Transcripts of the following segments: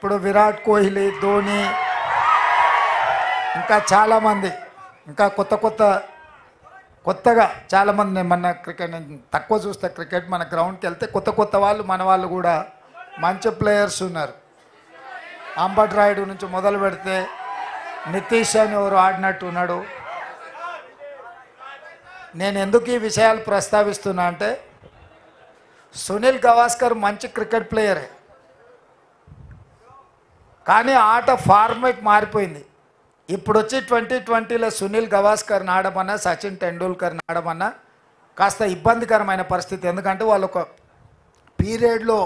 ఇప్పుడు విరాట్ కోహ్లీ, ధోని, ఇంకా చాలామంది, ఇంకా కొత్తగా చాలామంది, మన క్రికెట్ నేను తక్కువ చూస్తే క్రికెట్, మన గ్రౌండ్కి వెళ్తే కొత్త వాళ్ళు మన వాళ్ళు కూడా మంచి ప్లేయర్స్ ఉన్నారు. అంబట్ రాయుడు నుంచి మొదలు పెడితే నితీష్ అని ఎవరు ఆడినట్టు ఉన్నాడు. నేను ఎందుకు ఈ విషయాలు ప్రస్తావిస్తున్నా అంటే సునీల్ గవాస్కర్ మంచి క్రికెట్ ప్లేయరే, కానీ ఆట ఫార్మేట్ మారిపోయింది. ఇప్పుడు వచ్చి 2020లో సునీల్ గవాస్కర్ని ఆడమన్నా, సచిన్ టెండూల్కర్ని ఆడమన్నా కాస్త ఇబ్బందికరమైన పరిస్థితి. ఎందుకంటే వాళ్ళు ఒక పీరియడ్లో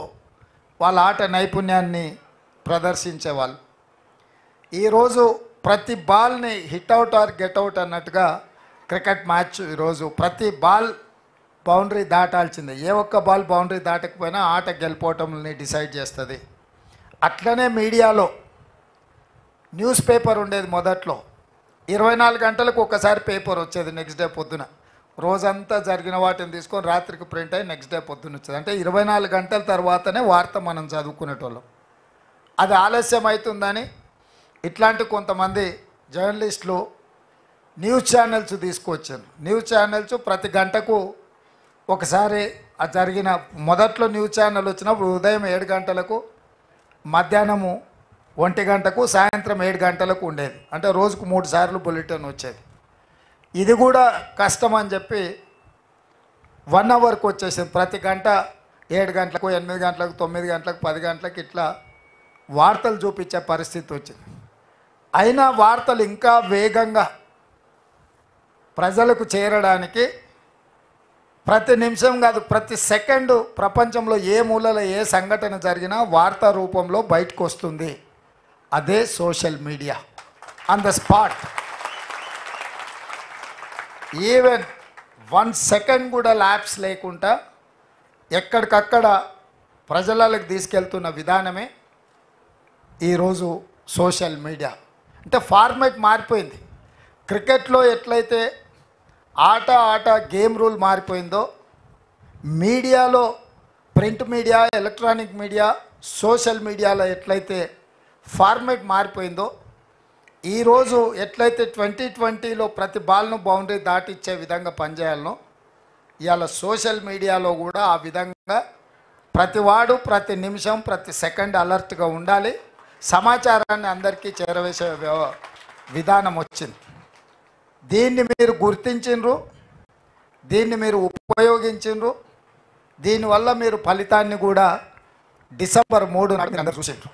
వాళ్ళ ఆట నైపుణ్యాన్ని ప్రదర్శించేవాళ్ళు. ఈరోజు ప్రతి బాల్ని hit out or get out అన్నట్టుగా క్రికెట్ మ్యాచ్ ఈరోజు ప్రతి బాల్ బౌండరీ దాటాల్సిందే. ఏ ఒక్క బాల్ బౌండరీ దాటకపోయినా ఆట గెలిపోవటంని డిసైడ్ చేస్తుంది. అట్లనే మీడియాలో న్యూస్ పేపర్ ఉండేది మొదట్లో, 24 గంటలకు ఒకసారి పేపర్ వచ్చేది. నెక్స్ట్ డే పొద్దున రోజంతా జరిగిన వాటిని తీసుకొని రాత్రికి ప్రింట్ అయ్యి నెక్స్ట్ డే పొద్దున వచ్చేది. అంటే 24 గంటల తర్వాతనే వార్త మనం చదువుకునేటోళ్ళం. అది ఆలస్యం అవుతుందని ఇట్లాంటి కొంతమంది జర్నలిస్టులు న్యూస్ ఛానల్స్ తీసుకొచ్చారు. న్యూస్ ఛానల్స్ ప్రతి గంటకు ఒకసారి ఆ జరిగిన, మొదట్లో న్యూస్ ఛానల్ వచ్చినప్పుడు ఉదయం 7 గంటలకు, మధ్యాహ్నము 1 గంటకు, సాయంత్రం 7 గంటలకు ఉండేది. అంటే రోజుకు 3 సార్లు బులెటిన్ వచ్చేది. ఇది కూడా కష్టం అని చెప్పి 1 అవర్కి వచ్చేసింది. ప్రతి గంట 7 గంటలకు, 8 గంటలకు, 9 గంటలకు, 10 గంటలకు ఇట్లా వార్తలు చూపించే పరిస్థితి వచ్చింది. అయినా వార్తలు ఇంకా వేగంగా ప్రజలకు చేరడానికి ప్రతి నిమిషం కాదు, ప్రతి సెకండు ప్రపంచంలో ఏ మూలలో ఏ సంఘటన జరిగినా వార్తా రూపంలో బయటకు వస్తుంది. అదే social media. On the spot, even 1 second కూడా ల్యాప్స్ లేకుండా ఎక్కడికక్కడ ప్రజలకు తీసుకెళ్తున్న విధానమే ఈరోజు సోషల్ మీడియా. అంటే ఫార్మేట్ మారిపోయింది. క్రికెట్లో ఎట్లయితే ఆట గేమ్ రూల్ మారిపోయిందో, మీడియాలో print media, electronic media, social మీడియాలో ఎట్లయితే ఫార్మేట్ మారిపోయిందో, ఈరోజు ఎట్లయితే 2020లో ప్రతి బాల్ను బౌండరీ దాటిచ్చే విధంగా పనిచేయాలనో, ఇవాళ సోషల్ మీడియాలో కూడా ఆ విధంగా ప్రతివాడు ప్రతి నిమిషం ప్రతి సెకండ్ అలర్ట్గా ఉండాలి. సమాచారాన్ని అందరికీ చేరవేసే విధానం వచ్చింది. దీన్ని మీరు గుర్తించిండ్రు, దీన్ని మీరు ఉపయోగించిండ్రు. దీనివల్ల మీరు ఫలితాన్ని కూడా December 3 నాడు అందరూ చూసిండ్రు.